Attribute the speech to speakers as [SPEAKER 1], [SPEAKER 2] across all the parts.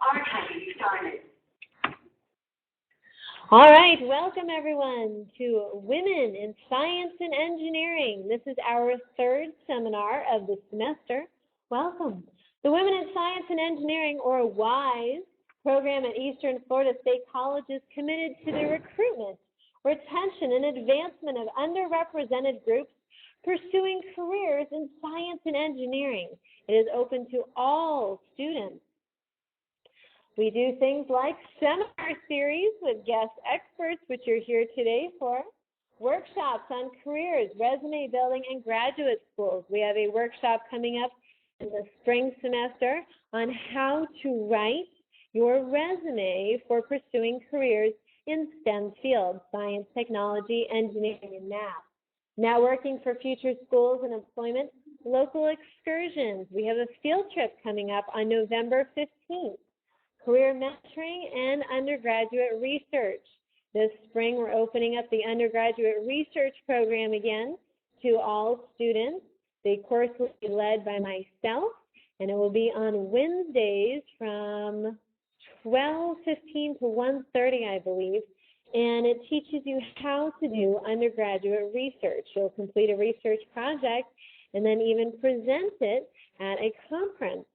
[SPEAKER 1] Archiving started.
[SPEAKER 2] All right, welcome everyone to Women in Science and Engineering. This is our third seminar of the semester. Welcome. The Women in Science and Engineering, or WiSE, program at Eastern Florida State College is committed to the recruitment, retention, and advancement of underrepresented groups pursuing careers in science and engineering. It is open to all students. We do things like seminar series with guest experts, which you're here today for, workshops on careers, resume building, and graduate schools. We have a workshop coming up in the spring semester on how to write your resume for pursuing careers in STEM fields, science, technology, engineering, and math. Networking for future schools and employment, local excursions. We have a field trip coming up on November 15th. Career mentoring and undergraduate research. This spring, we're opening up the undergraduate research program again to all students. The course will be led by myself, and it will be on Wednesdays from 12:15 to 1:30, I believe, and it teaches you how to do undergraduate research. You'll complete a research project and then even present it at a conference.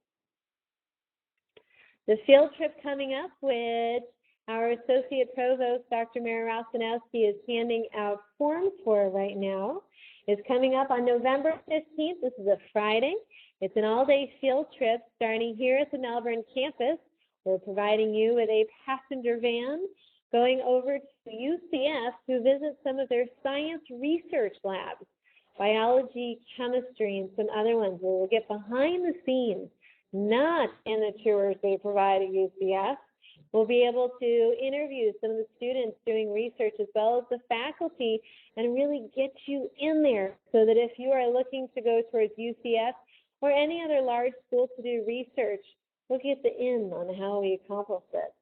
[SPEAKER 2] The field trip coming up, which our Associate Provost, Dr. Mary Rosanowski, is handing out forms for right now, is coming up on November 15th. This is a Friday. It's an all-day field trip starting here at the Melbourne campus. We're providing you with a passenger van going over to UCF to visit some of their science research labs, biology, chemistry, and some other ones where we'll get behind the scenes. Not in the tours they provide at UCF. We'll be able to interview some of the students doing research as well as the faculty and really get you in there so that if you are looking to go towards UCF or any other large school to do research, we'll get the in on how we accomplish it.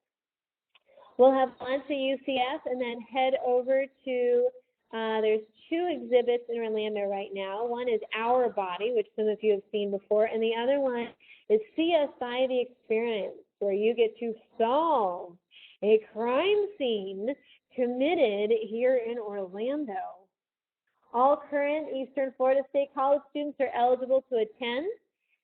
[SPEAKER 2] We'll have lunch at UCF and then head over to, there's two exhibits in Orlando right now. One is Our Body, which some of you have seen before, and the other one is CSI The Experience, where you get to solve a crime scene committed here in Orlando. All current Eastern Florida State College students are eligible to attend.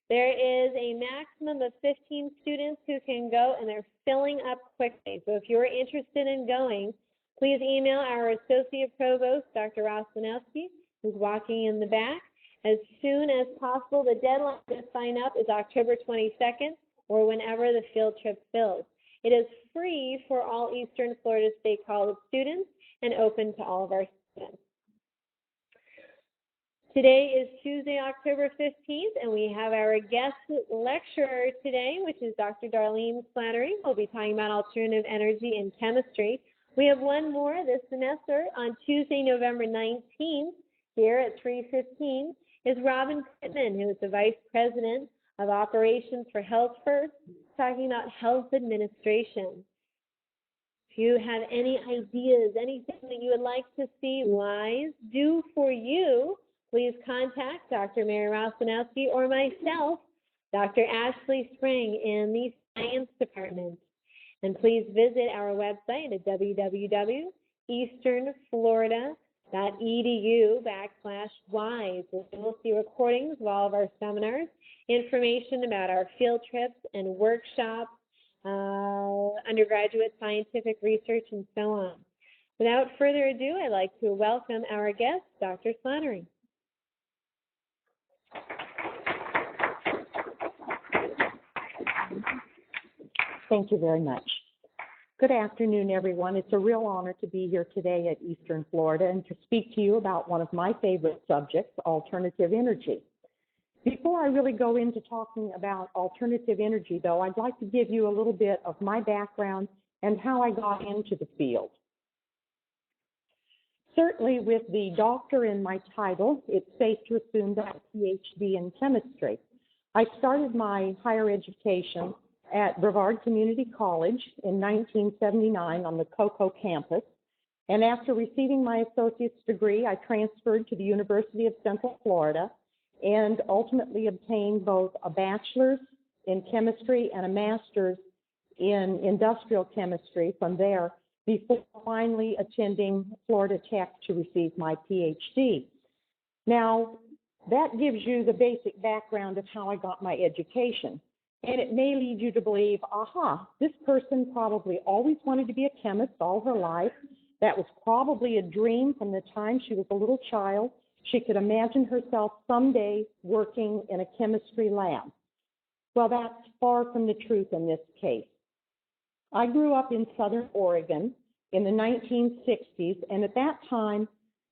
[SPEAKER 2] There is a maximum of 15 students who can go, and they're filling up quickly. So if you're interested in going, please email our Associate Provost, Dr. Rosanowski, who's walking in the back, as soon as possible. The deadline to sign up is October 22nd or whenever the field trip fills. It is free for all Eastern Florida State College students and open to all of our students. Today is Tuesday, October 15th, and we have our guest lecturer today, which is Dr. Darlene Slattery. We'll be talking about alternative energy and chemistry. We have one more this semester on Tuesday, November 19th, here at 3:15, is Robin Pittman, who is the Vice President of Operations for Health First, talking about health administration. If you have any ideas, anything that you would like to see WiSE do for you, please contact Dr. Mary Rosanowski or myself, Dr. Ashley Spring in the Science Department. And please visit our website at www.easternflorida.edu/WiSE. You will see recordings of all of our seminars, information about our field trips and workshops, undergraduate scientific research, and so on. Without further ado, I'd like to welcome our guest, Dr. Slattery.
[SPEAKER 3] Thank you very much. Good afternoon, everyone. It's a real honor to be here today at Eastern Florida and to speak to you about one of my favorite subjects, alternative energy. Before I really go into talking about alternative energy, though, I'd like to give you a little bit of my background and how I got into the field. Certainly, with the doctor in my title, it's safe to assume that I'm a PhD in chemistry. I started my higher education at Brevard Community College in 1979 on the Cocoa campus. And after receiving my associate's degree, I transferred to the University of Central Florida and ultimately obtained both a bachelor's in chemistry and a master's in industrial chemistry from there before finally attending Florida Tech to receive my PhD. Now, that gives you the basic background of how I got my education. And it may lead you to believe, aha, this person probably always wanted to be a chemist all her life. That was probably a dream from the time she was a little child. She could imagine herself someday working in a chemistry lab. Well, that's far from the truth in this case. I grew up in Southern Oregon in the 1960s, and at that time,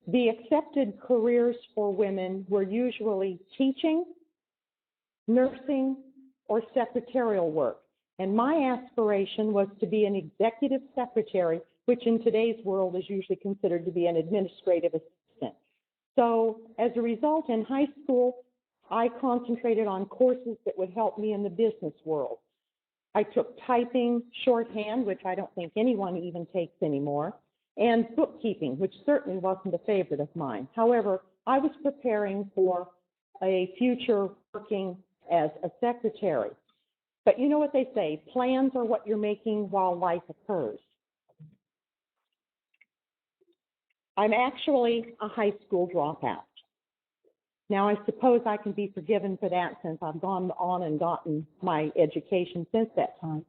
[SPEAKER 3] the accepted careers for women were usually teaching, nursing, or secretarial work. And my aspiration was to be an executive secretary, which in today's world is usually considered to be an administrative assistant. So as a result, in high school, I concentrated on courses that would help me in the business world. I took typing, shorthand, which I don't think anyone even takes anymore, and bookkeeping, which certainly wasn't a favorite of mine. However, I was preparing for a future working as a secretary. But you know what they say, plans are what you're making while life occurs. I'm actually a high school dropout. Now, I suppose I can be forgiven for that since I've gone on and gotten my education since that time.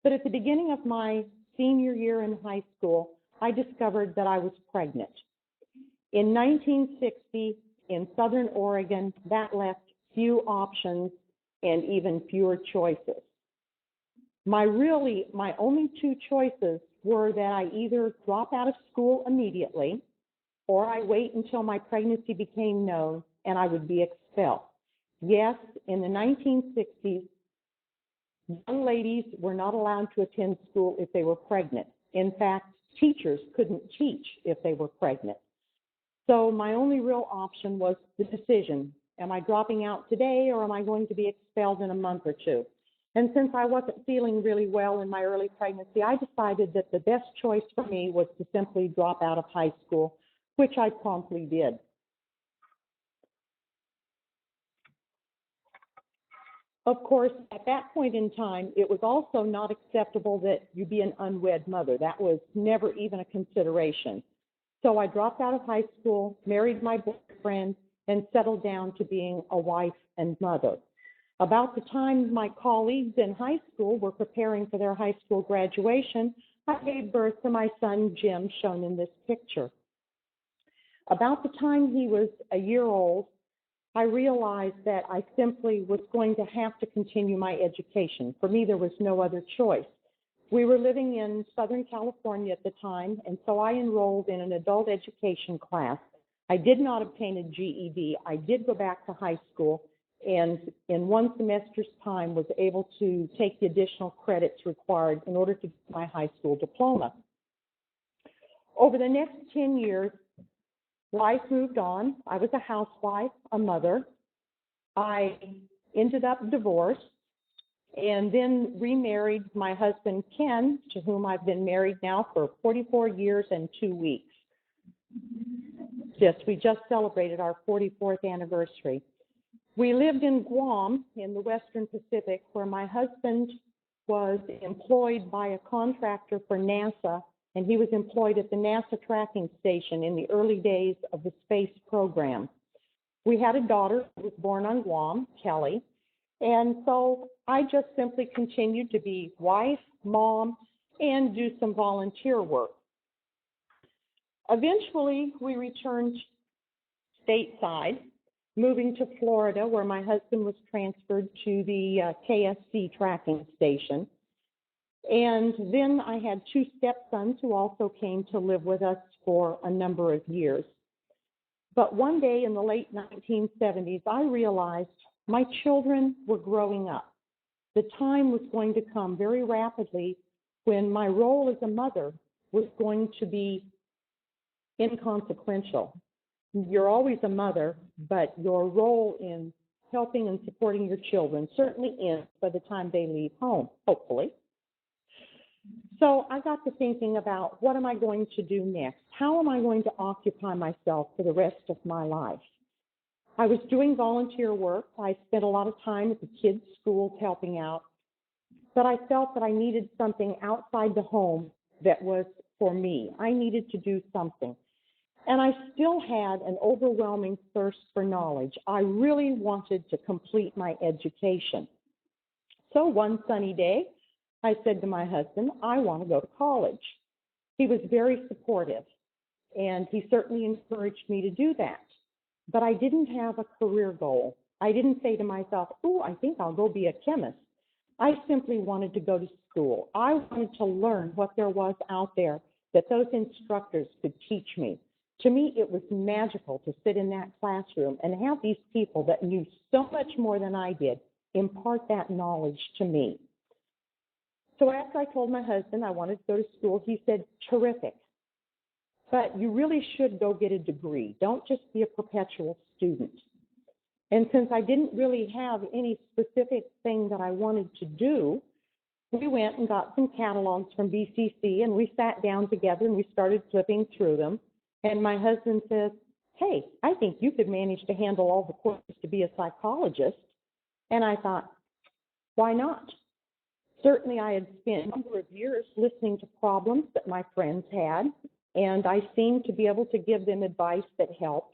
[SPEAKER 3] But at the beginning of my senior year in high school, I discovered that I was pregnant. In 1960, in Southern Oregon, that left few options and even fewer choices. My only two choices were that I either drop out of school immediately or I wait until my pregnancy became known and I would be expelled. Yes, in the 1960s, young ladies were not allowed to attend school if they were pregnant. In fact, teachers couldn't teach if they were pregnant. So my only real option was the decision. Am I dropping out today or am I going to be expelled in a month or two? And since I wasn't feeling really well in my early pregnancy, I decided that the best choice for me was to simply drop out of high school, which I promptly did. Of course, at that point in time, it was also not acceptable that you be an unwed mother. That was never even a consideration. So I dropped out of high school, married my boyfriend, and settled down to being a wife and mother. About the time my colleagues in high school were preparing for their high school graduation, I gave birth to my son, Jim, shown in this picture. About the time he was a year old, I realized that I simply was going to have to continue my education. For me, there was no other choice. We were living in Southern California at the time, and so I enrolled in an adult education class. I did not obtain a GED. I did go back to high school, and in one semester's time was able to take the additional credits required in order to get my high school diploma. Over the next 10 years, life moved on. I was a housewife, a mother. I ended up divorced and then remarried my husband, Ken, to whom I've been married now for 44 years and 2 weeks. Yes, we just celebrated our 44th anniversary. We lived in Guam in the Western Pacific, where my husband was employed by a contractor for NASA, and he was employed at the NASA tracking station in the early days of the space program. We had a daughter who was born on Guam, Kelly, and so I just simply continued to be wife, mom, and do some volunteer work. Eventually, we returned stateside, moving to Florida, where my husband was transferred to the KSC tracking station. And then I had two stepsons who also came to live with us for a number of years. But one day in the late 1970s, I realized my children were growing up. The time was going to come very rapidly when my role as a mother was going to be inconsequential. You're always a mother, but your role in helping and supporting your children certainly ends by the time they leave home, hopefully. So I got to thinking about, what am I going to do next? How am I going to occupy myself for the rest of my life? I was doing volunteer work. I spent a lot of time at the kids' schools helping out. but I felt that I needed something outside the home that was for me. I needed to do something. And I still had an overwhelming thirst for knowledge. I really wanted to complete my education. So one sunny day, I said to my husband, I want to go to college. He was very supportive, and he certainly encouraged me to do that. But I didn't have a career goal. I didn't say to myself, oh, I think I'll go be a chemist. I simply wanted to go to school. I wanted to learn what there was out there that those instructors could teach me. To me, it was magical to sit in that classroom and have these people that knew so much more than I did impart that knowledge to me. So after I told my husband I wanted to go to school, he said, terrific, but you really should go get a degree. Don't just be a perpetual student. And since I didn't really have any specific thing that I wanted to do, we went and got some catalogs from BCC, and we sat down together and we started flipping through them. And my husband says, hey, I think you could manage to handle all the courses to be a psychologist. And I thought, why not? Certainly I had spent a number of years listening to problems that my friends had, and I seemed to be able to give them advice that helped.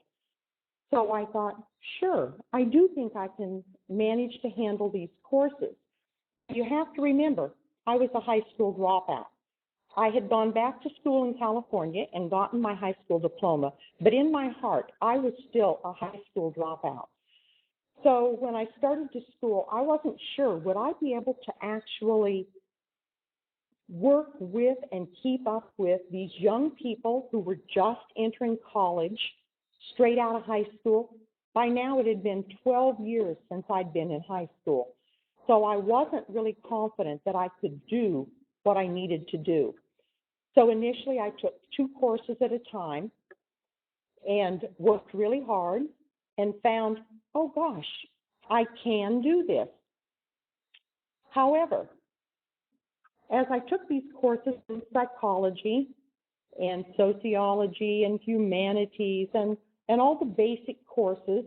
[SPEAKER 3] So I thought, sure, I do think I can manage to handle these courses. You have to remember, I was a high school dropout. I had gone back to school in California and gotten my high school diploma, but in my heart, I was still a high school dropout. So when I started to school, I wasn't sure, would I be able to actually work with and keep up with these young people who were just entering college, straight out of high school. By now, it had been 12 years since I'd been in high school. So I wasn't really confident that I could do what I needed to do. So initially, I took 2 courses at a time and worked really hard and found, oh gosh, I can do this. However, as I took these courses in psychology and sociology and humanities and all the basic courses,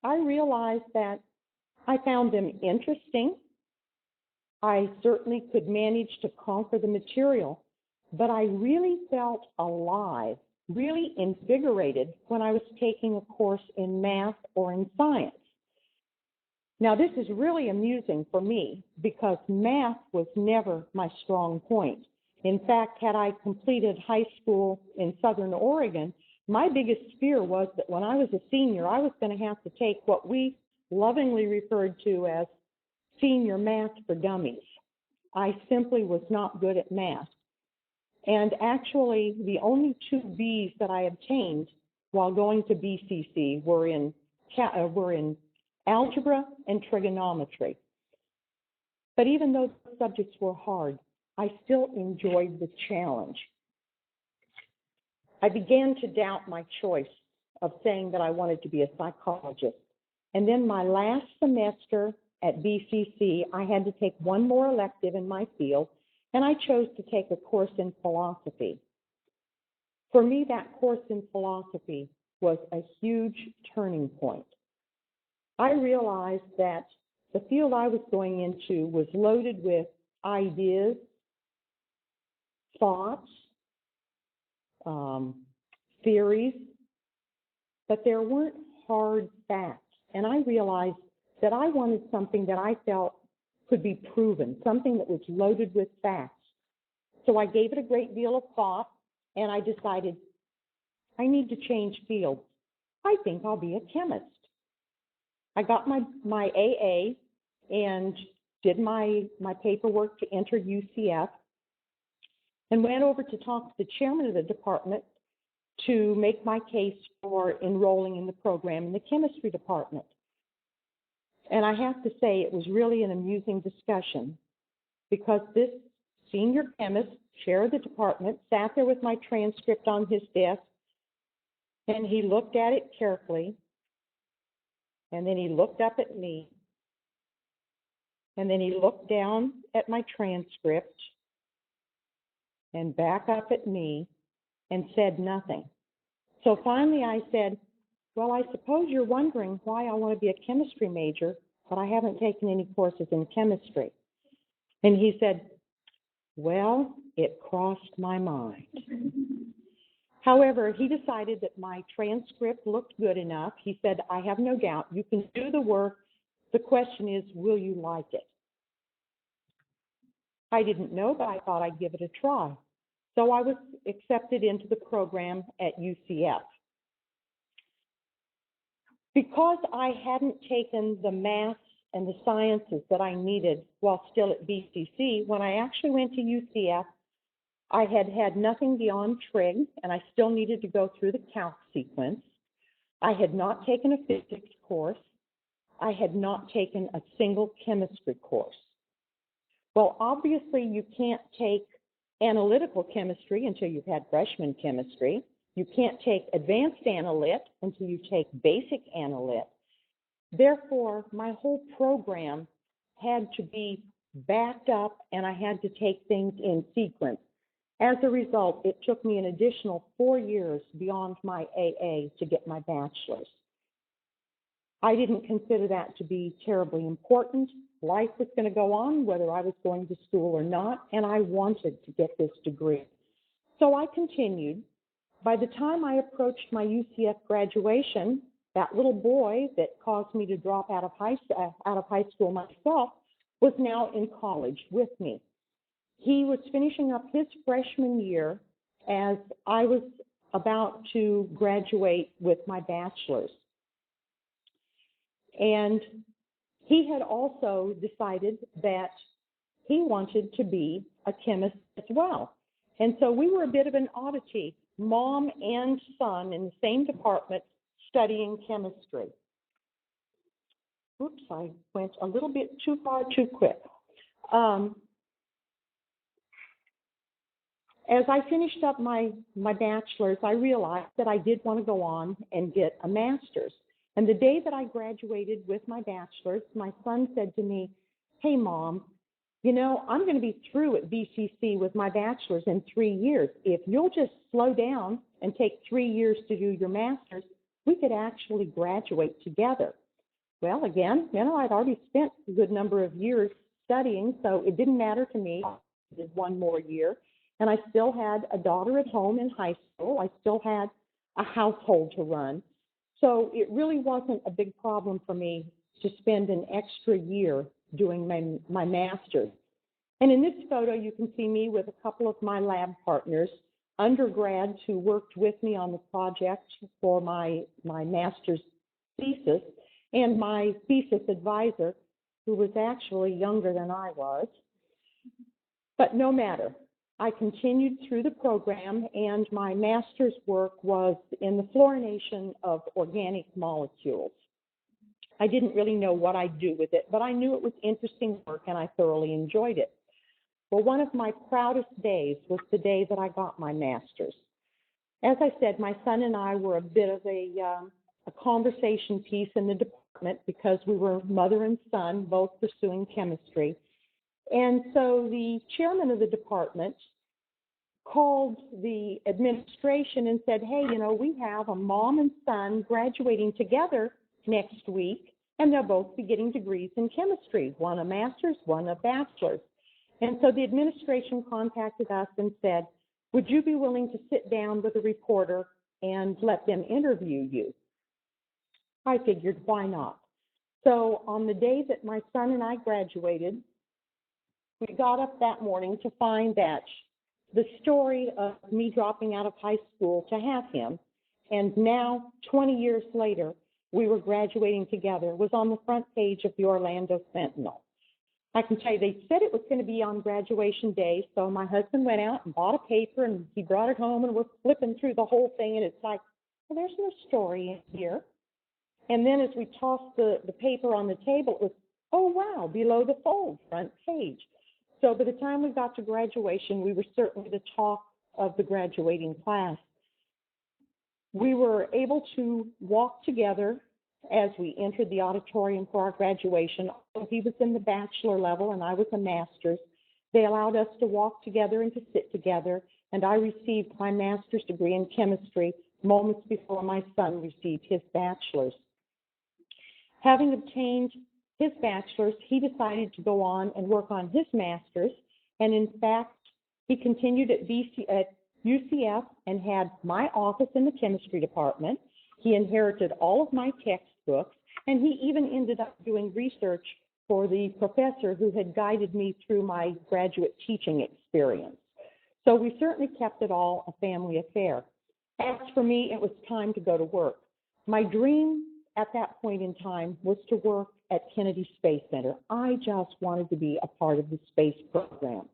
[SPEAKER 3] I realized that I found them interesting. I certainly could manage to conquer the material, but I really felt alive, really invigorated when I was taking a course in math or in science. Now, this is really amusing for me because math was never my strong point. In fact, had I completed high school in Southern Oregon, my biggest fear was that when I was a senior, I was going to have to take what we lovingly referred to as senior math for dummies. I simply was not good at math. And actually, the only 2 B's that I obtained while going to BCC were in algebra and trigonometry. But even though the subjects were hard, I still enjoyed the challenge. I began to doubt my choice of saying that I wanted to be a psychologist. And then my last semester at BCC, I had to take one more elective in my field, and I chose to take a course in philosophy. For me, that course in philosophy was a huge turning point. I realized that the field I was going into was loaded with ideas, thoughts, theories, but there weren't hard facts. And I realized that I wanted something that I felt could be proven, something that was loaded with facts. So I gave it a great deal of thought, and I decided I need to change fields. I think I'll be a chemist. I got my AA and did my paperwork to enter UCF and went over to talk to the chairman of the department to make my case for enrolling in the program in the chemistry department. And I have to say it was really an amusing discussion because this senior chemist, chair of the department, sat there with my transcript on his desk, and he looked at it carefully, and then he looked up at me, and then he looked down at my transcript and back up at me and said nothing. So finally I said, well, I suppose you're wondering why I want to be a chemistry major, but I haven't taken any courses in chemistry. And he said, well, it crossed my mind. However, he decided that my transcript looked good enough. He said, I have no doubt you can do the work. The question is, will you like it? I didn't know, but I thought I'd give it a try. So I was accepted into the program at UCF. Because I hadn't taken the math and the sciences that I needed while still at BCC, when I actually went to UCF, I had had nothing beyond trig, and I still needed to go through the calc sequence. I had not taken a physics course. I had not taken a single chemistry course. Well, obviously, you can't take analytical chemistry until you've had freshman chemistry. You can't take advanced analyt until you take basic analyt. Therefore, my whole program had to be backed up, and I had to take things in sequence. As a result, it took me an additional 4 years beyond my AA to get my bachelor's. I didn't consider that to be terribly important. Life was going to go on whether I was going to school or not, and I wanted to get this degree. So I continued. By the time I approached my UCF graduation, that little boy that caused me to drop out of high school myself was now in college with me. He was finishing up his freshman year as I was about to graduate with my bachelor's. And he had also decided that he wanted to be a chemist as well. And so we were a bit of an oddity, mom and son in the same department studying chemistry. Oops, I went a little bit too far too quick. As I finished up my bachelor's, I realized that I did want to go on and get a master's. And the day that I graduated with my bachelor's, my son said to me, hey, Mom, you know, I'm going to be through at BCC with my bachelor's in 3 years. If you'll just slow down and take 3 years to do your master's, we could actually graduate together. Well, again, you know, I'd already spent a good number of years studying, so it didn't matter to me. I did 1 more year, and I still had a daughter at home in high school. I still had a household to run. So it really wasn't a big problem for me to spend an extra year doing my master's. And in this photo, you can see me with a couple of my lab partners, undergrads who worked with me on the project for my master's thesis, and my thesis advisor, who was actually younger than I was. But no matter. I continued through the program, and my master's work was in the fluorination of organic molecules. I didn't really know what I'd do with it, but I knew it was interesting work, and I thoroughly enjoyed it. Well, one of my proudest days was the day that I got my master's. As I said, my son and I were a bit of a conversation piece in the department because we were mother and son, both pursuing chemistry. And so the chairman of the department called the administration and said, hey, you know, we have a mom and son graduating together next week, and they'll both be getting degrees in chemistry, one a master's, one a bachelor's. And so the administration contacted us and said, would you be willing to sit down with a reporter and let them interview you? I figured, why not? So on the day that my son and I graduated, we got up that morning to find that the story of me dropping out of high school to have him, and now 20 years later, we were graduating together, was on the front page of the Orlando Sentinel. I can tell you, they said it was going to be on graduation day, so my husband went out and bought a paper, and he brought it home, and we're flipping through the whole thing, and it's like, well, there's no story in here. And then as we tossed the paper on the table, it was, oh, wow, below the fold, front page. So by the time we got to graduation, we were certainly the talk of the graduating class. We were able to walk together as we entered the auditorium for our graduation. He was in the bachelor level and I was a master's. They allowed us to walk together and to sit together, and I received my master's degree in chemistry moments before my son received his bachelor's. Having obtained his bachelor's, he decided to go on and work on his master's. And in fact, he continued at UCF and had my office in the chemistry department. He inherited all of my textbooks, and he even ended up doing research for the professor who had guided me through my graduate teaching experience. So we certainly kept it all a family affair. As for me, it was time to go to work. My dream at that point in time was to work at Kennedy Space Center. I just wanted to be a part of the space program.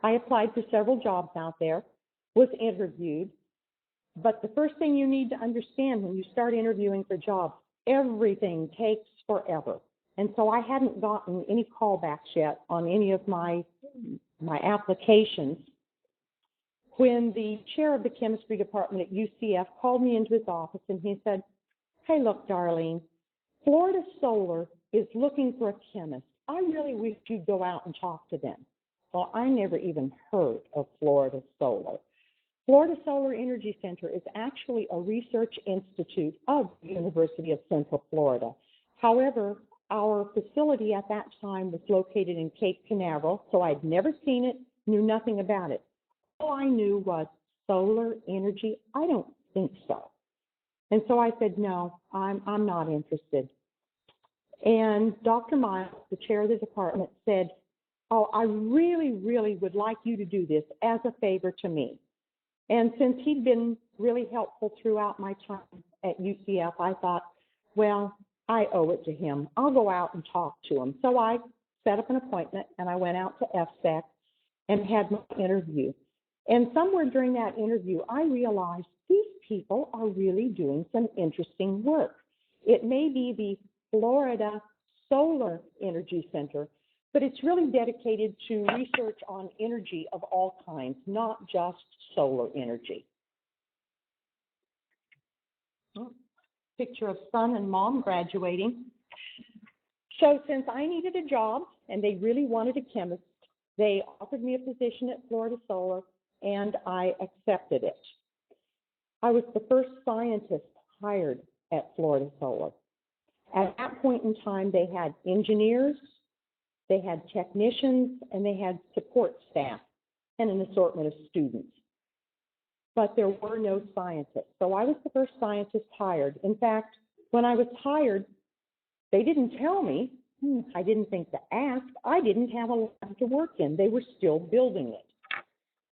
[SPEAKER 3] I applied for several jobs out there, was interviewed, but the first thing you need to understand when you start interviewing for jobs, everything takes forever. And so I hadn't gotten any callbacks yet on any of my applications when the chair of the chemistry department at UCF called me into his office and he said, "Hey, look, Darlene, Florida Solar is looking for a chemist. I really wish you'd go out and talk to them." Well, I never even heard of Florida Solar. Florida Solar Energy Center is actually a research institute of the University of Central Florida. However, our facility at that time was located in Cape Canaveral, so I'd never seen it, knew nothing about it. All I knew was solar energy. I don't think so. And so I said, no, I'm not interested. And Dr. Miles, the chair of the department, said, "Oh, I really, really would like you to do this as a favor to me." And since he'd been really helpful throughout my time at UCF, I thought, well, I owe it to him. I'll go out and talk to him. So I set up an appointment and I went out to FSEC and had my interview. And somewhere during that interview, I realized these people are really doing some interesting work. It may be the Florida Solar Energy Center, but it's really dedicated to research on energy of all kinds, not just solar energy. Oh, picture of son and mom graduating. So since I needed a job and they really wanted a chemist, they offered me a position at Florida Solar and I accepted it. I was the first scientist hired at Florida Solar. At that point in time, they had engineers, they had technicians, and they had support staff and an assortment of students. But there were no scientists. So I was the first scientist hired. In fact, when I was hired, they didn't tell me. I didn't think to ask. I didn't have a lab to work in. They were still building it.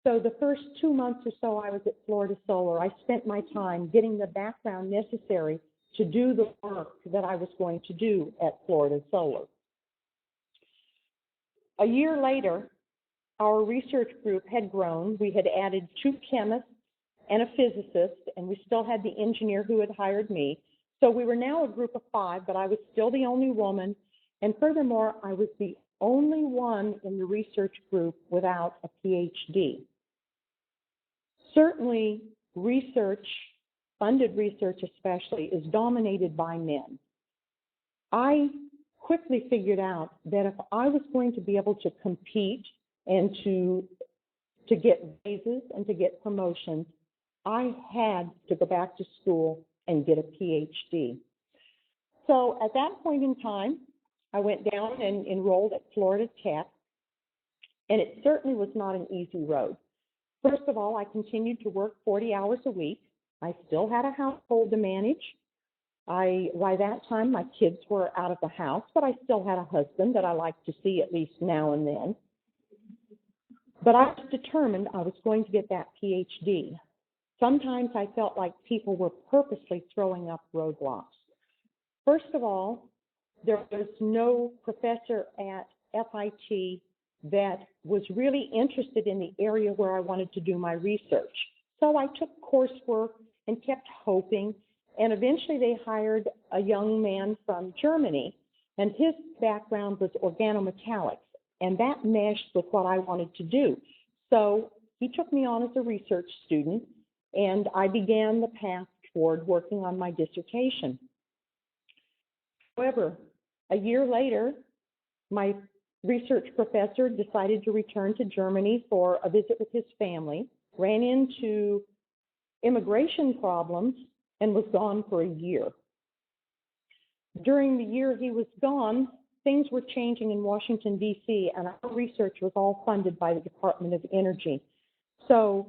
[SPEAKER 3] So the first 2 months or so I was at Florida Solar, I spent my time getting the background necessary to do the work that I was going to do at Florida Solar. A year later, our research group had grown. We had added 2 chemists and a physicist, and we still had the engineer who had hired me. So we were now a group of 5, but I was still the only woman. And furthermore, I was the only one in the research group without a PhD. Certainly, research, funded research especially, is dominated by men. I quickly figured out that if I was going to be able to compete and to get raises and to get promotions, I had to go back to school and get a PhD. So at that point in time, I went down and enrolled at Florida Tech, and it certainly was not an easy road. First of all, I continued to work 40 hours a week. I still had a household to manage. By that time, my kids were out of the house, but I still had a husband that I liked to see at least now and then. But I was determined I was going to get that PhD. Sometimes I felt like people were purposely throwing up roadblocks. First of all, there was no professor at FIT that was really interested in the area where I wanted to do my research. So I took coursework and kept hoping, and eventually they hired a young man from Germany, and his background was organometallics, and that meshed with what I wanted to do. So he took me on as a research student, and I began the path toward working on my dissertation. However, a year later, my research professor decided to return to Germany for a visit with his family, ran into immigration problems, and was gone for a year. During the year he was gone, things were changing in Washington, D.C., and our research was all funded by the Department of Energy. So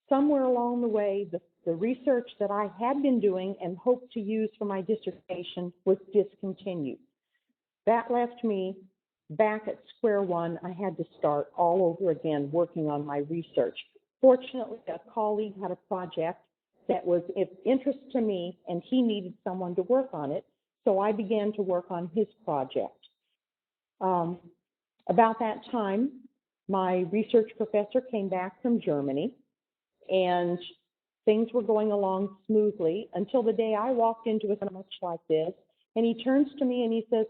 [SPEAKER 3] somewhere along the way, the research that I had been doing and hoped to use for my dissertation was discontinued. That left me back at square one. I had to start all over again working on my research. Fortunately, a colleague had a project that was of interest to me, and he needed someone to work on it, so I began to work on his project. About that time, my research professor came back from Germany, and things were going along smoothly until the day I walked into a much like this, and he turns to me and he says,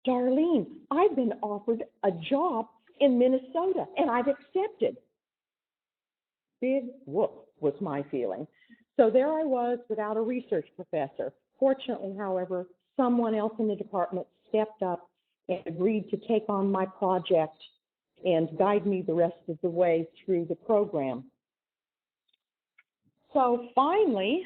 [SPEAKER 3] "Darlene, I've been offered a job in Minnesota, and I've accepted." Big whoop was my feeling. So there I was without a research professor. Fortunately, however, someone else in the department stepped up and agreed to take on my project and guide me the rest of the way through the program. So finally,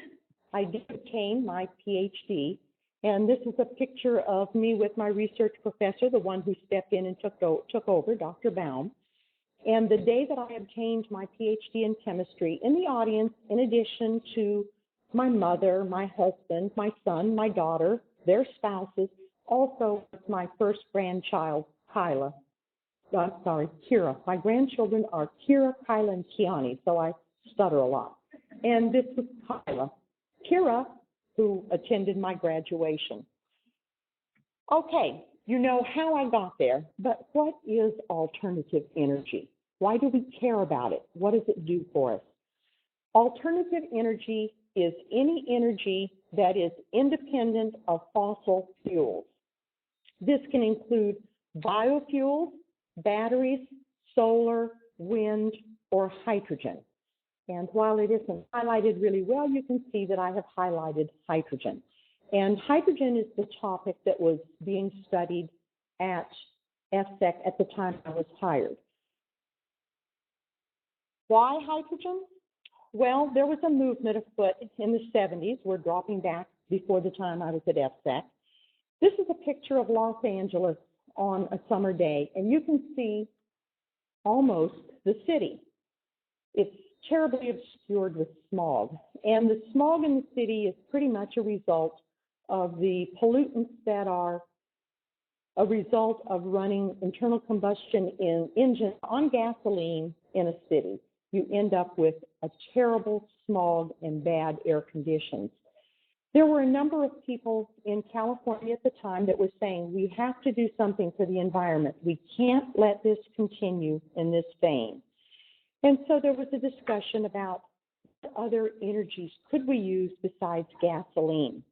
[SPEAKER 3] I did obtain my PhD, and this is a picture of me with my research professor, the one who stepped in and took over, Dr. Baum. And the day that I obtained my PhD in chemistry, in the audience, in addition to my mother, my husband, my son, my daughter, their spouses, also my first grandchild, Kira. My grandchildren are Kira, Kyla, and Kiani, so I stutter a lot. And this was Kira, who attended my graduation. Okay, you know how I got there, but what is alternative energy? Why do we care about it? What does it do for us? Alternative energy is any energy that is independent of fossil fuels. This can include biofuels, batteries, solar, wind, or hydrogen. And while it isn't highlighted really well, you can see that I have highlighted hydrogen. And hydrogen is the topic that was being studied at FSEC at the time I was hired. Why hydrogen? Well, there was a movement afoot in the 70s. We're dropping back before the time I was at FSEC. This is a picture of Los Angeles on a summer day, and you can see almost the city. It's terribly obscured with smog, and the smog in the city is pretty much a result of the pollutants that are a result of running internal combustion engines on gasoline in a city. You end up with a terrible smog and bad air conditions. There were a number of people in California at the time that were saying, we have to do something for the environment. We can't let this continue in this vein. And so there was a discussion about what other energies could we use besides gasoline.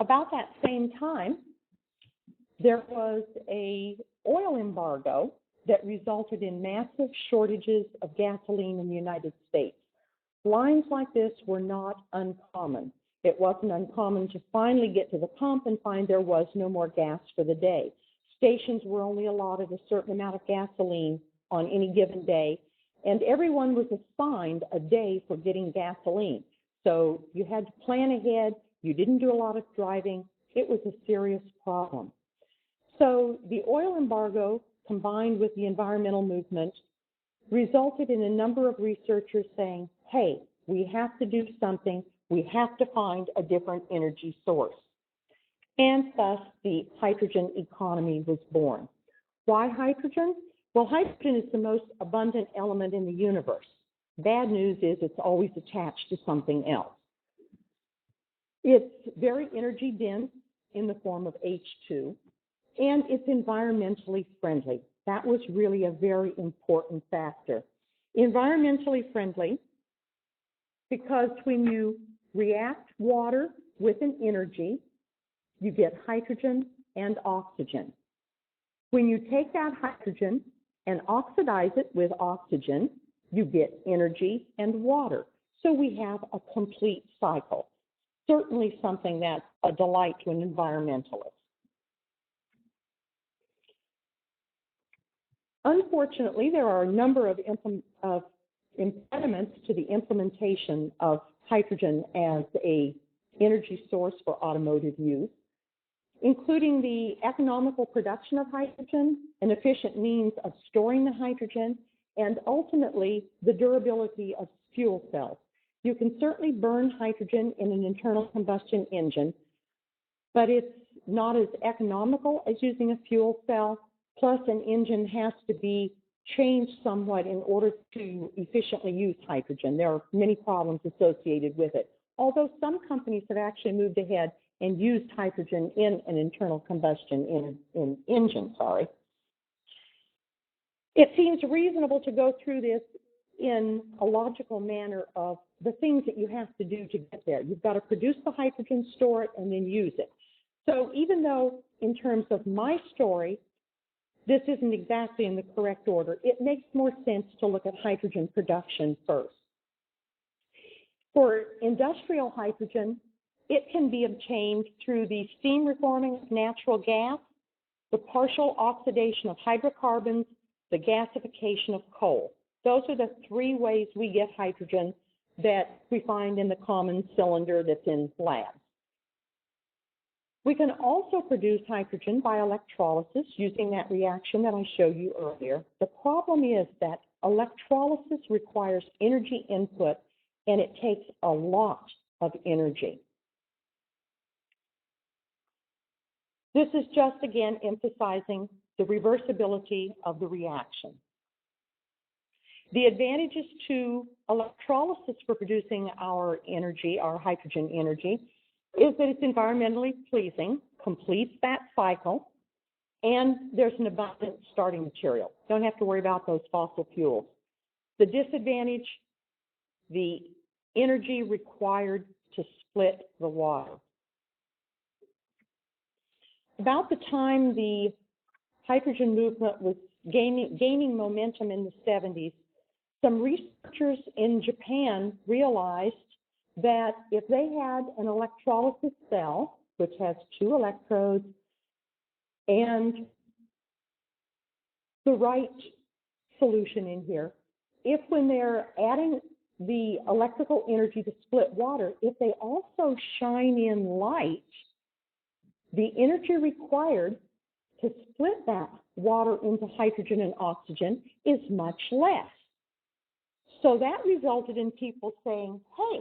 [SPEAKER 3] About that same time, there was an oil embargo that resulted in massive shortages of gasoline in the United States. Lines like this were not uncommon. It wasn't uncommon to finally get to the pump and find there was no more gas for the day. Stations were only allotted a certain amount of gasoline on any given day, and everyone was assigned a day for getting gasoline. So you had to plan ahead. You didn't do a lot of driving. It was a serious problem. So the oil embargo, combined with the environmental movement, resulted in a number of researchers saying, hey, we have to do something. We have to find a different energy source. And thus, the hydrogen economy was born. Why hydrogen? Well, hydrogen is the most abundant element in the universe. Bad news is it's always attached to something else. It's very energy dense in the form of H2, and it's environmentally friendly. That was really a very important factor. Environmentally friendly because when you react water with an energy, you get hydrogen and oxygen. When you take that hydrogen and oxidize it with oxygen, you get energy and water. So we have a complete cycle. Certainly something that's a delight to an environmentalist. Unfortunately, there are a number of impediments to the implementation of hydrogen as a energy source for automotive use, including the economical production of hydrogen, an efficient means of storing the hydrogen, and ultimately the durability of fuel cells. You can certainly burn hydrogen in an internal combustion engine, but it's not as economical as using a fuel cell. Plus, an engine has to be changed somewhat in order to efficiently use hydrogen. There are many problems associated with it, although some companies have actually moved ahead and used hydrogen in an internal combustion engine. It seems reasonable to go through this in a logical manner of the things that you have to do to get there. You've got to produce the hydrogen, store it, and then use it. So even though in terms of my story, this isn't exactly in the correct order, it makes more sense to look at hydrogen production first. For industrial hydrogen, it can be obtained through the steam reforming of natural gas, the partial oxidation of hydrocarbons, the gasification of coal. Those are the three ways we get hydrogen that we find in the common cylinder that's in labs. We can also produce hydrogen by electrolysis using that reaction that I showed you earlier. The problem is that electrolysis requires energy input, and it takes a lot of energy. This is just, again, emphasizing the reversibility of the reaction. The advantages to electrolysis for producing our energy, our hydrogen energy, is that it's environmentally pleasing, completes that cycle, and there's an abundant starting material. Don't have to worry about those fossil fuels. The disadvantage, the energy required to split the water. About the time the hydrogen movement was gaining momentum in the 70s, some researchers in Japan realized that if they had an electrolysis cell, which has 2 electrodes, and the right solution in here, if when they're adding the electrical energy to split water, if they also shine in light, the energy required to split that water into hydrogen and oxygen is much less. So that resulted in people saying, hey,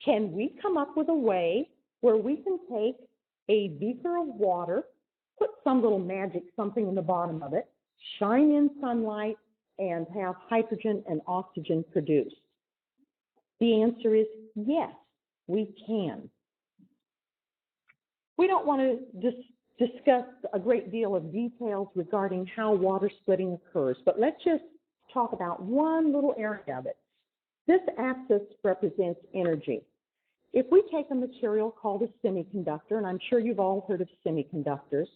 [SPEAKER 3] can we come up with a way where we can take a beaker of water, put some little magic something in the bottom of it, shine in sunlight, and have hydrogen and oxygen produced? The answer is yes, we can. We don't want to discuss a great deal of details regarding how water splitting occurs, but let's just talk about one little area of it. This axis represents energy. If we take a material called a semiconductor, and I'm sure you've all heard of semiconductors,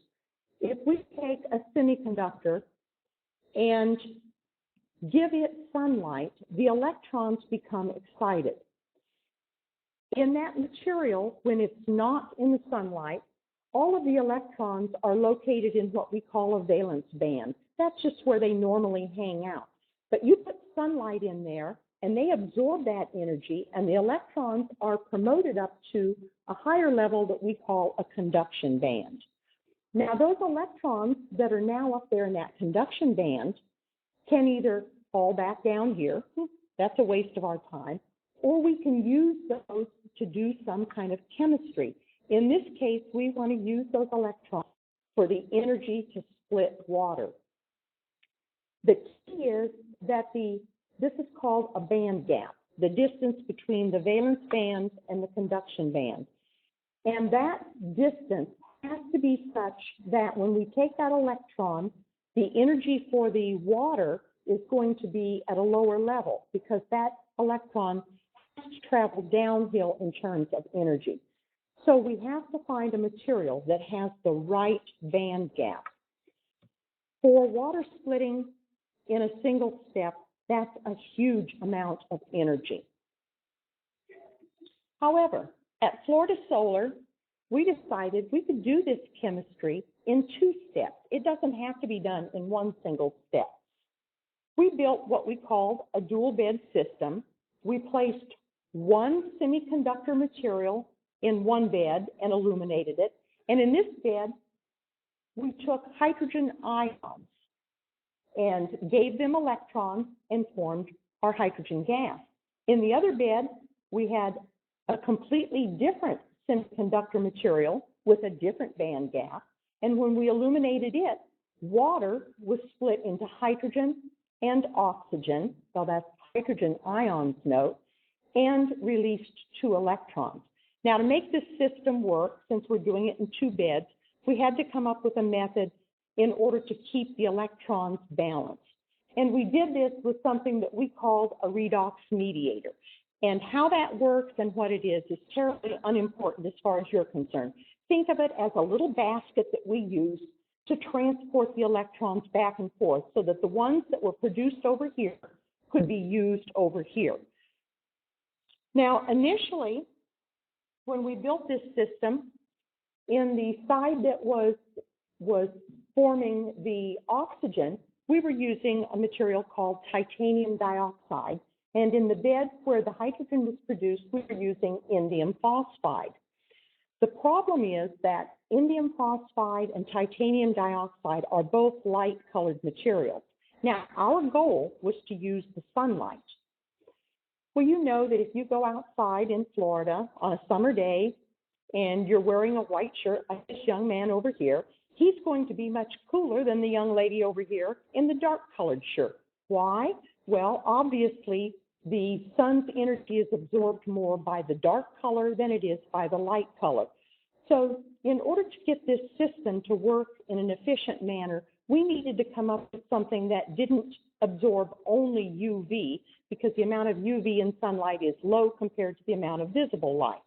[SPEAKER 3] if we take a semiconductor and give it sunlight, the electrons become excited. In that material, when it's not in the sunlight, all of the electrons are located in what we call a valence band. That's just where they normally hang out. But you put sunlight in there, and they absorb that energy, and the electrons are promoted up to a higher level that we call a conduction band. Now, those electrons that are now up there in that conduction band can either fall back down here, that's a waste of our time, or we can use those to do some kind of chemistry. In this case, we want to use those electrons for the energy to split water. The key is that this is called a band gap, the distance between the valence band and the conduction band. And that distance has to be such that when we take that electron, the energy for the water is going to be at a lower level because that electron has to travel downhill in terms of energy. So we have to find a material that has the right band gap. For water splitting in a single step, that's a huge amount of energy. However, at Florida Solar, we decided we could do this chemistry in 2 steps. It doesn't have to be done in one single step. We built what we called a dual bed system. We placed one semiconductor material in one bed and illuminated it. And in this bed, we took hydrogen ions and gave them electrons and formed our hydrogen gas. In the other bed, we had a completely different semiconductor material with a different band gap. And when we illuminated it, water was split into hydrogen and oxygen, so that's hydrogen ions note, and released 2 electrons. Now, to make this system work, since we're doing it in 2 beds, we had to come up with a method in order to keep the electrons balanced. And we did this with something that we called a redox mediator. And how that works and what it is terribly unimportant as far as you're concerned. Think of it as a little basket that we use to transport the electrons back and forth so that the ones that were produced over here could be used over here. Now, initially, when we built this system, in the side that was forming the oxygen, we were using a material called titanium dioxide. And in the bed where the hydrogen was produced, we were using indium phosphide. The problem is that indium phosphide and titanium dioxide are both light-colored materials. Now, our goal was to use the sunlight. Well, you know that if you go outside in Florida on a summer day and you're wearing a white shirt like this young man over here, he's going to be much cooler than the young lady over here in the dark-colored shirt. Why? Well, obviously, the sun's energy is absorbed more by the dark color than it is by the light color. So in order to get this system to work in an efficient manner, we needed to come up with something that didn't absorb only UV, because the amount of UV in sunlight is low compared to the amount of visible light.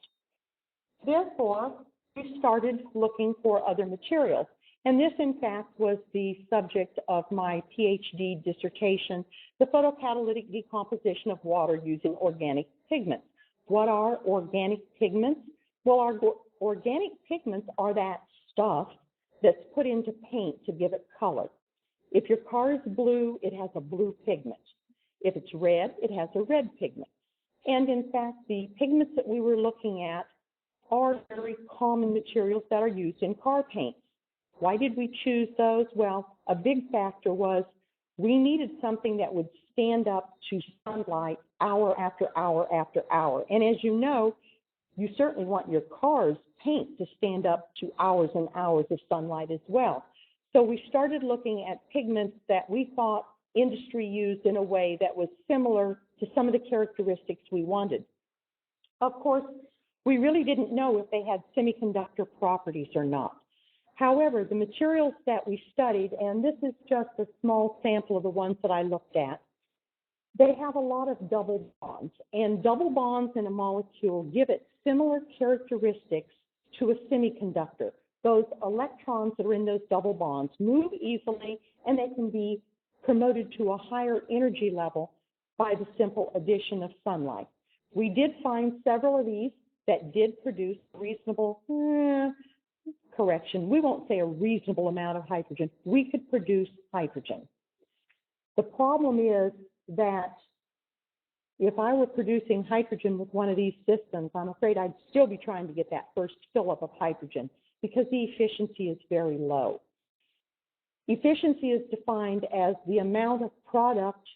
[SPEAKER 3] Therefore, we started looking for other materials. And this, in fact, was the subject of my PhD dissertation, the photocatalytic decomposition of water using organic pigments. What are organic pigments? Well, our organic pigments are that stuff that's put into paint to give it color. If your car is blue, it has a blue pigment. If it's red, it has a red pigment. And in fact, the pigments that we were looking at are very common materials that are used in car paints. Why did we choose those? Well, a big factor was we needed something that would stand up to sunlight hour after hour after hour. And as you know, you certainly want your car's paint to stand up to hours and hours of sunlight as well. So we started looking at pigments that we thought industry used in a way that was similar to some of the characteristics we wanted. Of course, we really didn't know if they had semiconductor properties or not. However, the materials that we studied, and this is just a small sample of the ones that I looked at, they have a lot of double bonds, and double bonds in a molecule give it similar characteristics to a semiconductor. Those electrons that are in those double bonds move easily, and they can be promoted to a higher energy level by the simple addition of sunlight. We did find several of these that did produce reasonable, correction, we won't say a reasonable amount of hydrogen. We could produce hydrogen. The problem is that if I were producing hydrogen with one of these systems, I'm afraid I'd still be trying to get that first fill-up of hydrogen because the efficiency is very low. Efficiency is defined as the amount of product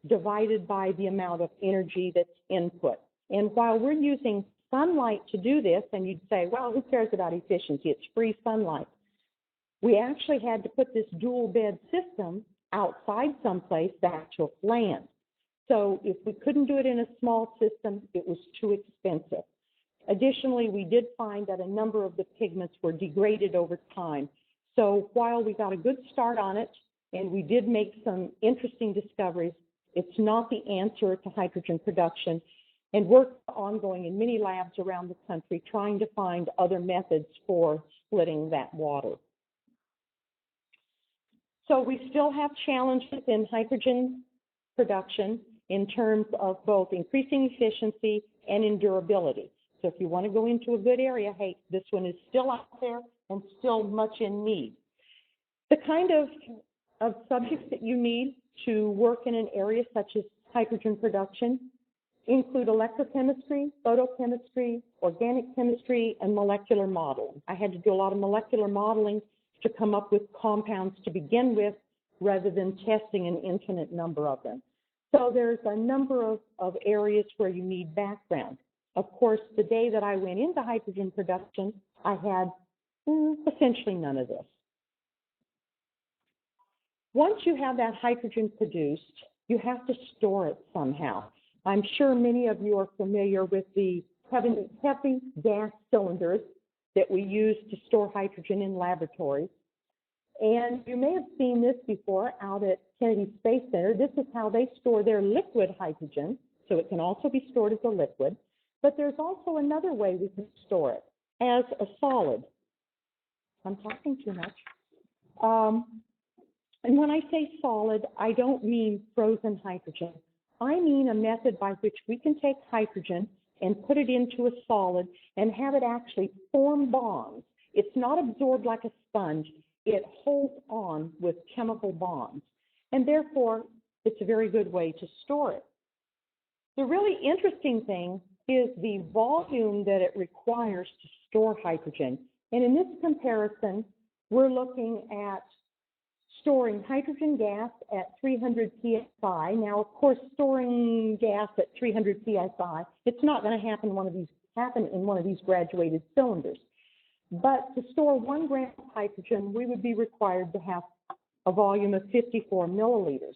[SPEAKER 3] divided by the amount of energy that's input. And while we're using sunlight to do this, and you'd say, well, who cares about efficiency? It's free sunlight. We actually had to put this dual bed system outside someplace back to land. So if we couldn't do it in a small system, it was too expensive. Additionally, we did find that a number of the pigments were degraded over time. So while we got a good start on it, and we did make some interesting discoveries, it's not the answer to hydrogen production. And work ongoing in many labs around the country trying to find other methods for splitting that water. So we still have challenges in hydrogen production in terms of both increasing efficiency and in durability. So if you want to go into a good area, hey, this one is still out there and still much in need. The kind of subjects that you need to work in an area such as hydrogen production include electrochemistry, photochemistry, organic chemistry, and molecular modeling. I had to do a lot of molecular modeling to come up with compounds to begin with rather than testing an infinite number of them. So there's a number of areas where you need background. Of course, the day that I went into hydrogen production, I had essentially none of this. Once you have that hydrogen produced, you have to store it somehow. I'm sure many of you are familiar with the heavy gas cylinders that we use to store hydrogen in laboratories. And you may have seen this before out at Kennedy Space Center. This is how they store their liquid hydrogen, so it can also be stored as a liquid. But there's also another way we can store it, as a solid. I'm talking too much. And when I say solid, I don't mean frozen hydrogen. I mean a method by which we can take hydrogen and put it into a solid and have it actually form bonds. It's not absorbed like a sponge. It holds on with chemical bonds. And therefore, it's a very good way to store it. The really interesting thing is the volume that it requires to store hydrogen. And in this comparison, we're looking at storing hydrogen gas at 300 psi. Now, of course, storing gas at 300 psi, it's not going to happen in one of these graduated cylinders. But to store 1 gram of hydrogen, we would be required to have a volume of 54 milliliters.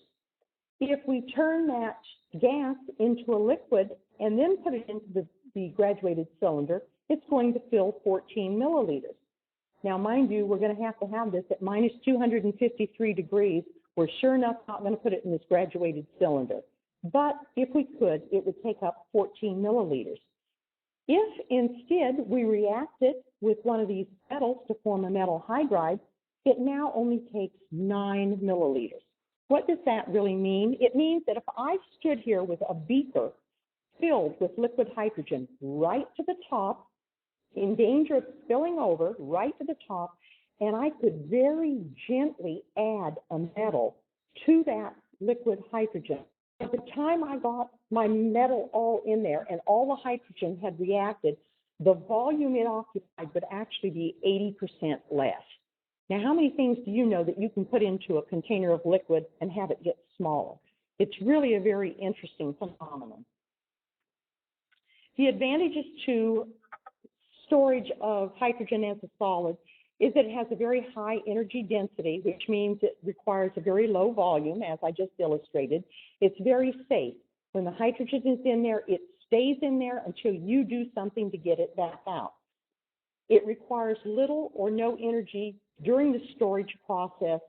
[SPEAKER 3] If we turn that gas into a liquid and then put it into the graduated cylinder, it's going to fill 14 milliliters. Now, mind you, we're going to have this at minus 253 degrees. We're sure enough not going to put it in this graduated cylinder. But if we could, it would take up 14 milliliters. If instead we react it with one of these metals to form a metal hydride, it now only takes 9 milliliters. What does that really mean? It means that if I stood here with a beaker filled with liquid hydrogen right to the top, in danger of spilling over right to the top, and I could very gently add a metal to that liquid hydrogen. By the time I got my metal all in there and all the hydrogen had reacted, the volume it occupied would actually be 80% less. Now, how many things do you know that you can put into a container of liquid and have it get smaller? It's really a very interesting phenomenon. The advantages to storage of hydrogen as a solid is that it has a very high energy density, which means it requires a very low volume, as I just illustrated. It's very safe. When the hydrogen is in there, it stays in there until you do something to get it back out. It requires little or no energy during the storage process,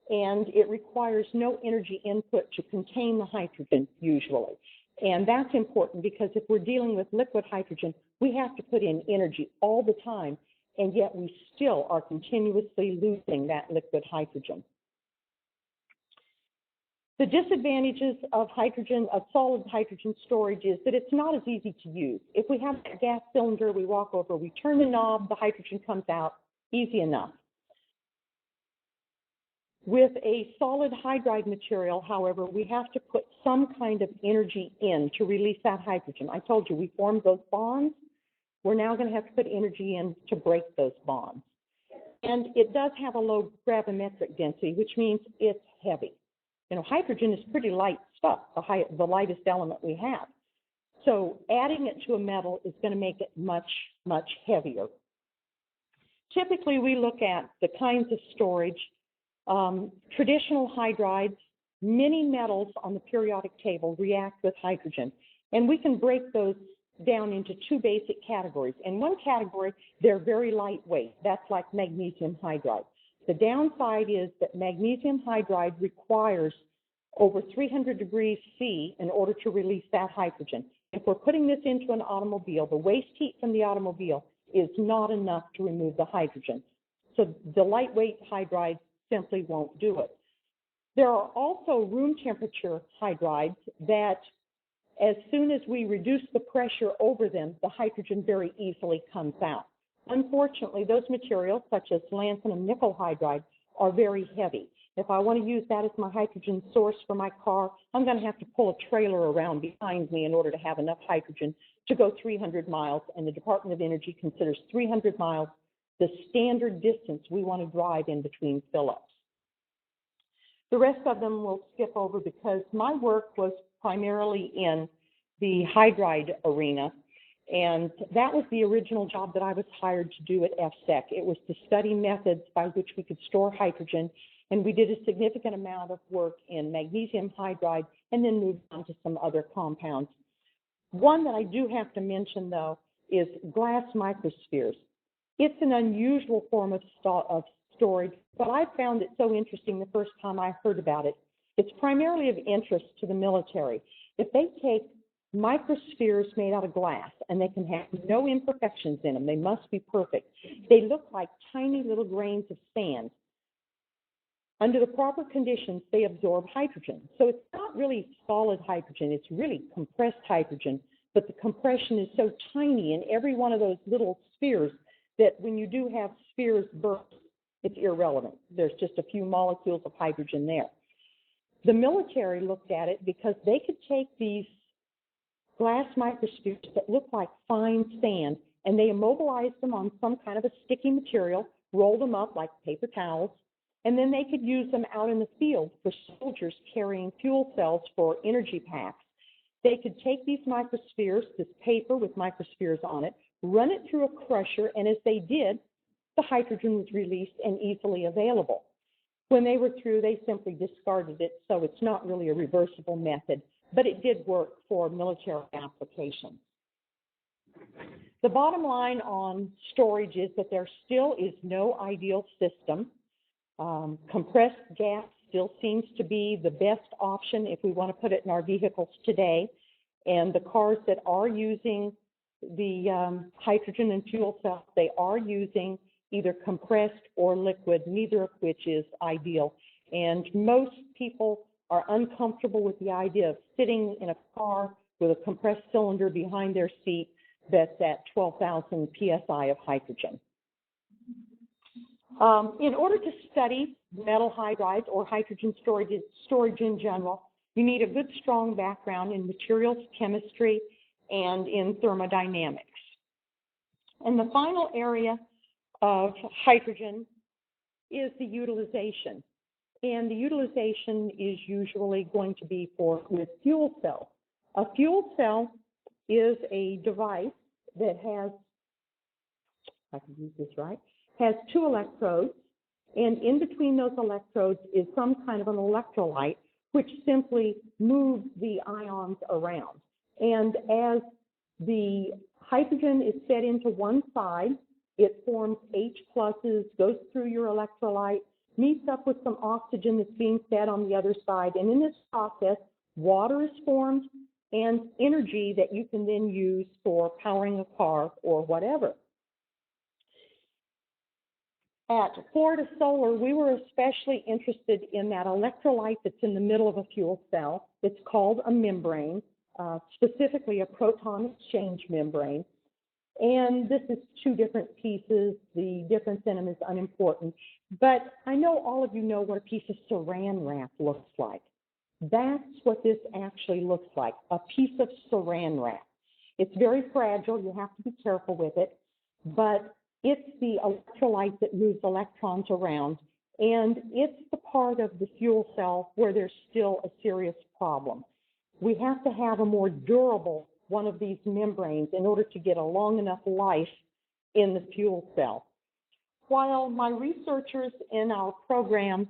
[SPEAKER 3] and it requires no energy input to contain the hydrogen usually. And that's important because if we're dealing with liquid hydrogen, we have to put in energy all the time, and yet we still are continuously losing that liquid hydrogen. The disadvantages of solid hydrogen storage is that it's not as easy to use. If we have a gas cylinder, we walk over, we turn the knob, the hydrogen comes out, easy enough. With a solid hydride material, however, we have to put some kind of energy in to release that hydrogen. I told you we formed those bonds. We're now going to have to put energy in to break those bonds. And it does have a low gravimetric density, which means it's heavy. You know, hydrogen is pretty light stuff, the lightest element we have. So adding it to a metal is going to make it much, much heavier. Typically, we look at the kinds of storage. Traditional hydrides, many metals on the periodic table react with hydrogen. And we can break those down into 2 basic categories. In one category, they're very lightweight. That's like magnesium hydride. The downside is that magnesium hydride requires over 300 degrees C in order to release that hydrogen. If we're putting this into an automobile, the waste heat from the automobile is not enough to remove the hydrogen. So the lightweight hydrides simply won't do it. There are also room temperature hydrides that as soon as we reduce the pressure over them, the hydrogen very easily comes out. Unfortunately, those materials, such as lanthanum nickel hydride, are very heavy. If I want to use that as my hydrogen source for my car, I'm going to have to pull a trailer around behind me in order to have enough hydrogen to go 300 miles, and the Department of Energy considers 300 miles the standard distance we want to drive in between fill-ups. The rest of them we'll skip over because my work was primarily in the hydride arena, and that was the original job that I was hired to do at FSEC. It was to study methods by which we could store hydrogen, and we did a significant amount of work in magnesium hydride and then moved on to some other compounds. One that I do have to mention, though, is glass microspheres. It's an unusual form of storage, but I found it so interesting the first time I heard about it. It's primarily of interest to the military. If they take microspheres made out of glass, and they can have no imperfections in them, they must be perfect. They look like tiny little grains of sand. Under the proper conditions, they absorb hydrogen. So it's not really solid hydrogen, it's really compressed hydrogen, but the compression is so tiny in every one of those little spheres that when you do have spheres burst, it's irrelevant. There's just a few molecules of hydrogen there. The military looked at it because they could take these glass microspheres that look like fine sand, and they immobilized them on some kind of a sticky material, rolled them up like paper towels, and then they could use them out in the field for soldiers carrying fuel cells for energy packs. They could take these microspheres, this paper with microspheres on it, run it through a crusher, and as they did, the hydrogen was released and easily available. When they were through, they simply discarded it, so it's not really a reversible method, but it did work for military applications. The bottom line on storage is that there still is no ideal system. Compressed gas still seems to be the best option if we want to put it in our vehicles today. And the cars that are using the hydrogen and fuel cells, they are using either compressed or liquid, neither of which is ideal. And most people are uncomfortable with the idea of sitting in a car with a compressed cylinder behind their seat that's at 12,000 psi of hydrogen. In order to study metal hydrides or hydrogen storage in general, you need a good, strong background in materials chemistry and in thermodynamics. And the final area of hydrogen is the utilization. And the utilization is usually going to be with fuel cells. A fuel cell is a device that has, if I can use this right, has two electrodes, and in between those electrodes is some kind of an electrolyte which simply moves the ions around. And as the hydrogen is fed into one side, it forms H pluses, goes through your electrolyte, meets up with some oxygen that's being fed on the other side, and in this process, water is formed and energy that you can then use for powering a car or whatever. At Florida Solar, we were especially interested in that electrolyte that's in the middle of a fuel cell. It's called a membrane, specifically a proton exchange membrane. And this is two different pieces. The difference in them is unimportant. But I know all of you know what a piece of saran wrap looks like. That's what this actually looks like, a piece of saran wrap. It's very fragile. You have to be careful with it. But it's the electrolyte that moves electrons around, and it's the part of the fuel cell where there's still a serious problem. We have to have a more durable one of these membranes in order to get a long enough life in the fuel cell. While my researchers in our program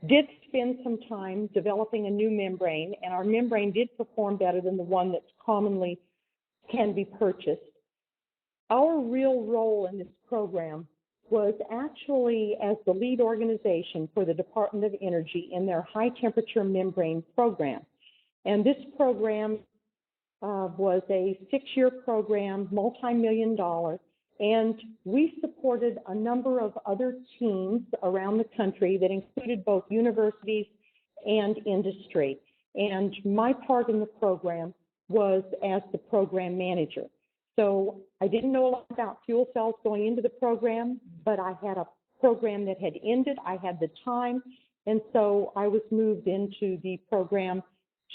[SPEAKER 3] did spend some time developing a new membrane, and our membrane did perform better than the one that's commonly can be purchased, our real role in this program was actually as the lead organization for the Department of Energy in their high temperature membrane program. And this program was a 6-year program, multi-million-dollar, and we supported a number of other teams around the country that included both universities and industry. And my part in the program was as the program manager. So I didn't know a lot about fuel cells going into the program, but I had a program that had ended. I had the time, And so I was moved into the program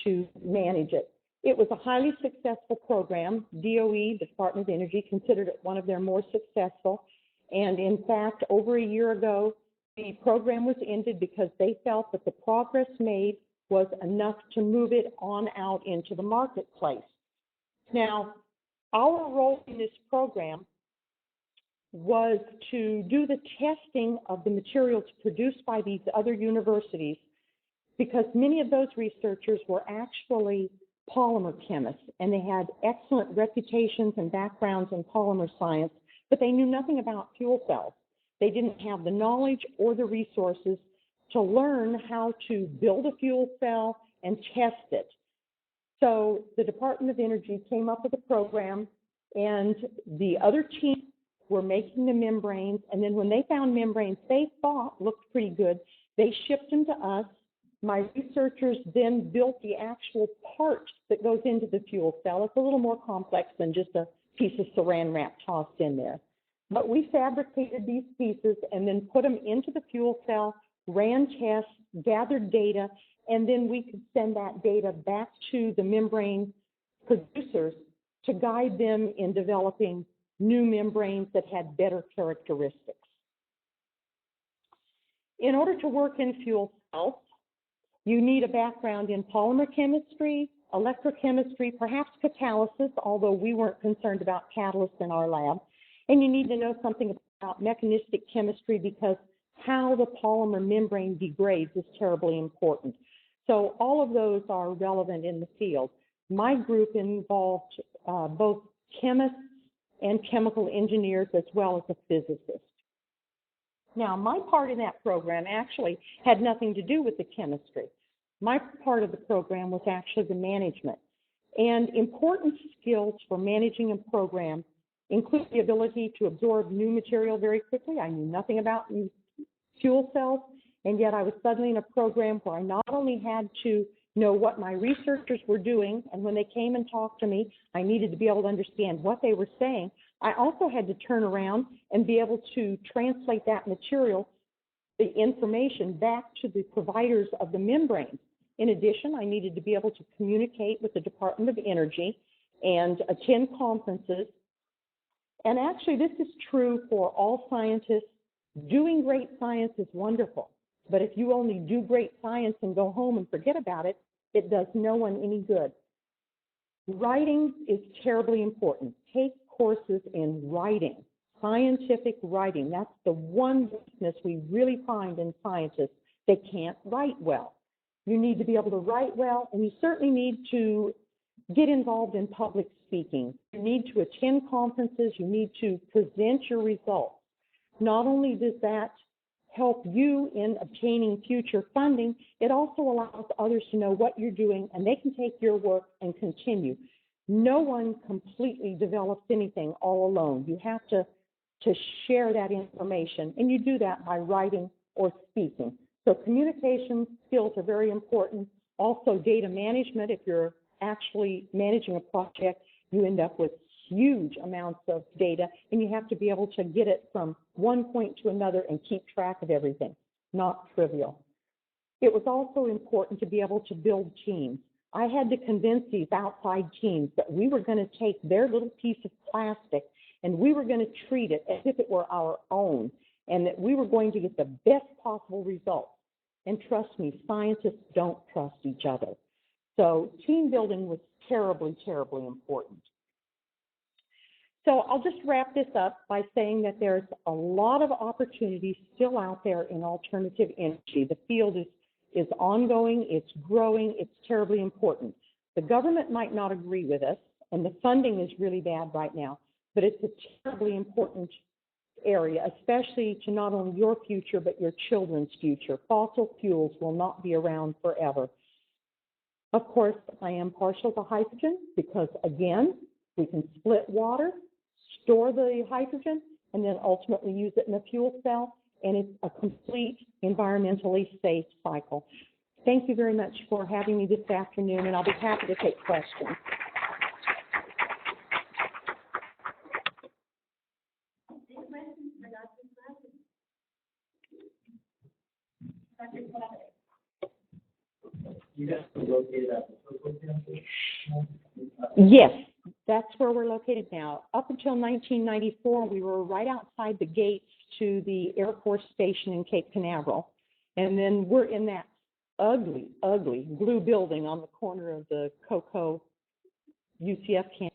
[SPEAKER 3] to manage it. It was a highly successful program. DOE, the Department of Energy, considered it one of their more successful. And in fact, over a year ago, the program was ended because they felt that the progress made was enough to move it on out into the marketplace. Now, our role in this program was to do the testing of the materials produced by these other universities, because many of those researchers were actually polymer chemists, and they had excellent reputations and backgrounds in polymer science, but they knew nothing about fuel cells. They didn't have the knowledge or the resources to learn how to build a fuel cell and test it. So the Department of Energy came up with a program, and the other teams were making the membranes, and then when they found membranes they thought looked pretty good, they shipped them to us. My researchers then built the actual part that goes into the fuel cell. It's a little more complex than just a piece of saran wrap tossed in there. But we fabricated these pieces and then put them into the fuel cell, ran tests, gathered data, and then we could send that data back to the membrane producers to guide them in developing new membranes that had better characteristics. In order to work in fuel cells, you need a background in polymer chemistry, electrochemistry, perhaps catalysis, although we weren't concerned about catalysts in our lab. And you need to know something about mechanistic chemistry, because how the polymer membrane degrades is terribly important. So all of those are relevant in the field. My group involved both chemists and chemical engineers, as well as a physicist. Now, my part in that program actually had nothing to do with the chemistry. My part of the program was actually the management. And important skills for managing a program include the ability to absorb new material very quickly. I knew nothing about fuel cells, and yet I was suddenly in a program where I not only had to know what my researchers were doing, and when they came and talked to me, I needed to be able to understand what they were saying. I also had to turn around and be able to translate that material, the information, back to the providers of the membranes. In addition, I needed to be able to communicate with the Department of Energy and attend conferences. And actually, this is true for all scientists. Doing great science is wonderful, but if you only do great science and go home and forget about it, it does no one any good. Writing is terribly important. Take courses in writing, scientific writing. That's the one weakness we really find in scientists. They can't write well. You need to be able to write well, and you certainly need to get involved in public speaking. You need to attend conferences. You need to present your results. Not only does that help you in obtaining future funding, it also allows others to know what you're doing, and they can take your work and continue. No one completely develops anything all alone. You have to share that information, and you do that by writing or speaking. So communication skills are very important. Also data management. If you're actually managing a project, you end up with huge amounts of data, and you have to be able to get it from one point to another and keep track of everything. Not trivial. It was also important to be able to build teams. I had to convince these outside teams that we were going to take their little piece of plastic and we were going to treat it as if it were our own, and that we were going to get the best possible results. And trust me, scientists don't trust each other. So team building was terribly, terribly important. So I'll just wrap this up by saying that there's a lot of opportunities still out there in alternative energy. The field is ongoing, it's growing, it's terribly important. The government might not agree with us, and the funding is really bad right now, but it's a terribly important area, especially to not only your future, but your children's future. Fossil fuels will not be around forever. Of course, I am partial to hydrogen because, again, we can split water, store the hydrogen, and then ultimately use it in a fuel cell, and it's a complete environmentally safe cycle. Thank you very much for having me this afternoon, and I'll be happy to take questions.
[SPEAKER 2] Any questions for Dr. Smith? Dr. Smith?
[SPEAKER 1] You guys are located at the Cocoa campus?
[SPEAKER 3] Yes, that's where we're located now. Up until 1994, we were right outside the gates to the Air Force Station in Cape Canaveral. And then we're in that ugly, ugly blue building on the corner of the Cocoa UCF campus.